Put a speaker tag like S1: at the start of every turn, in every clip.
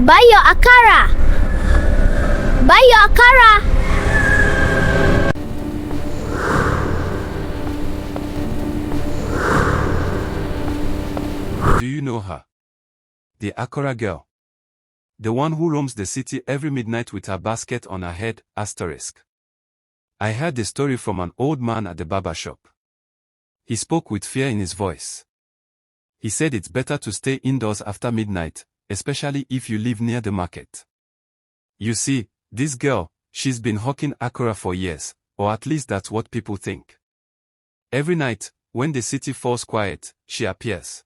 S1: Bayo Akara! Bayo Akara!
S2: Do you know her? The Akara girl. The one who roams the city every midnight with her basket on her head, **. I heard the story from an old man at the barber shop. He spoke with fear in his voice. He said it's better to stay indoors after midnight, especially if you live near the market. You see, this girl, she's been hawking Akara for years, or at least that's what people think. Every night, when the city falls quiet, she appears.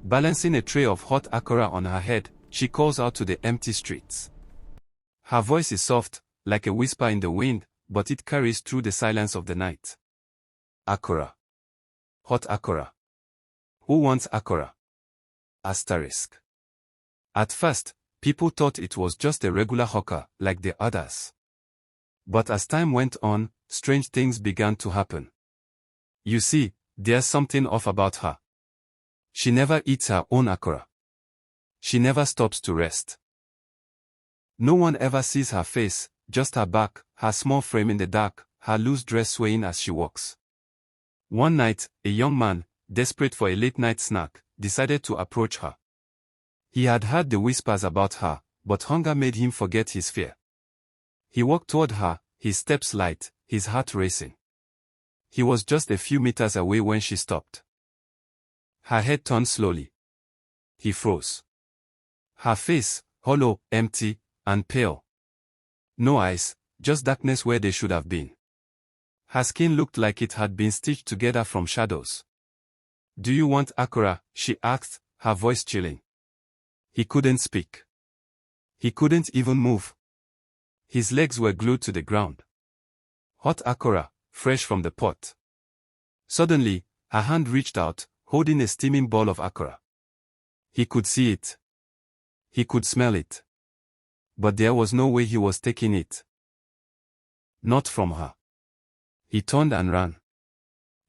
S2: Balancing a tray of hot Akara on her head, she calls out to the empty streets. Her voice is soft, like a whisper in the wind, but it carries through the silence of the night. Akara. Hot Akara. Who wants Akara? **. At first, people thought it was just a regular hawker, like the others. But as time went on, strange things began to happen. You see, there's something off about her. She never eats her own Akara. She never stops to rest. No one ever sees her face, just her back, her small frame in the dark, her loose dress swaying as she walks. One night, a young man, desperate for a late-night snack, decided to approach her. He had heard the whispers about her, but hunger made him forget his fear. He walked toward her, his steps light, his heart racing. He was just a few meters away when she stopped. Her head turned slowly. He froze. Her face, hollow, empty, and pale. No eyes, just darkness where they should have been. Her skin looked like it had been stitched together from shadows. "Do you want Akara?" she asked, her voice chilling. He couldn't speak. He couldn't even move. His legs were glued to the ground. Hot Akara, fresh from the pot. Suddenly, her hand reached out, holding a steaming ball of Akara. He could see it. He could smell it. But there was no way he was taking it. Not from her. He turned and ran.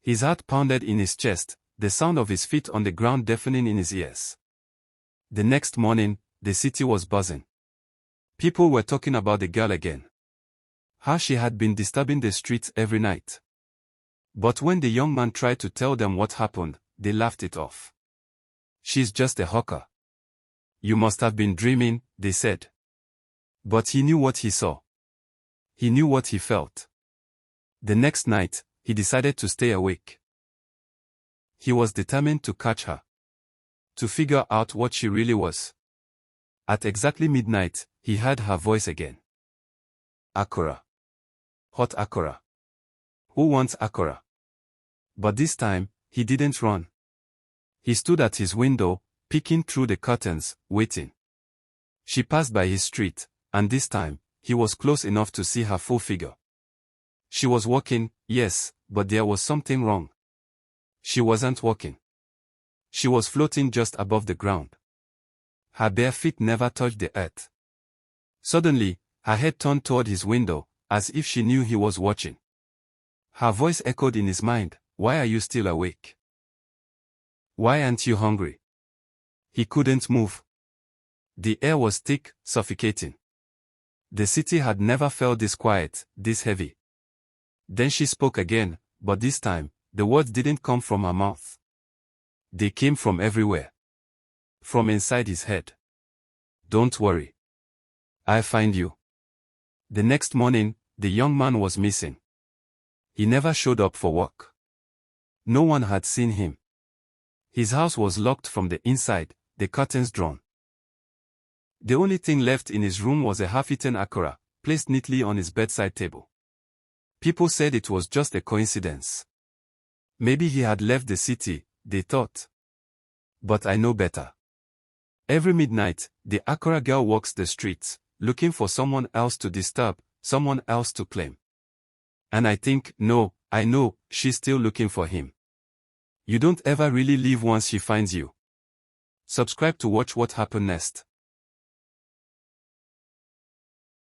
S2: His heart pounded in his chest, the sound of his feet on the ground deafening in his ears. The next morning, the city was buzzing. People were talking about the girl again. How she had been disturbing the streets every night. But when the young man tried to tell them what happened, they laughed it off. "She's just a hawker. You must have been dreaming," they said. But he knew what he saw. He knew what he felt. The next night, he decided to stay awake. He was determined to catch her. To figure out what she really was. At exactly midnight, he heard her voice again. Akara. Hot Akara. Who wants Akara? But this time, he didn't run. He stood at his window, peeking through the curtains, waiting. She passed by his street, and this time, he was close enough to see her full figure. She was walking, yes, but there was something wrong. She wasn't walking. She was floating just above the ground. Her bare feet never touched the earth. Suddenly, her head turned toward his window, as if she knew he was watching. Her voice echoed in his mind, "Why are you still awake? Why aren't you hungry?" He couldn't move. The air was thick, suffocating. The city had never felt this quiet, this heavy. Then she spoke again, but this time, the words didn't come from her mouth. They came from everywhere. From inside his head. "Don't worry. I'll find you." The next morning, the young man was missing. He never showed up for work. No one had seen him. His house was locked from the inside, the curtains drawn. The only thing left in his room was a half-eaten Akara, placed neatly on his bedside table. People said it was just a coincidence. Maybe he had left the city, they thought. But I know better. Every midnight, the Akara girl walks the streets, looking for someone else to disturb, someone else to claim. And I think, no, I know, she's still looking for him. You don't ever really leave once she finds you. Subscribe to watch what happened next.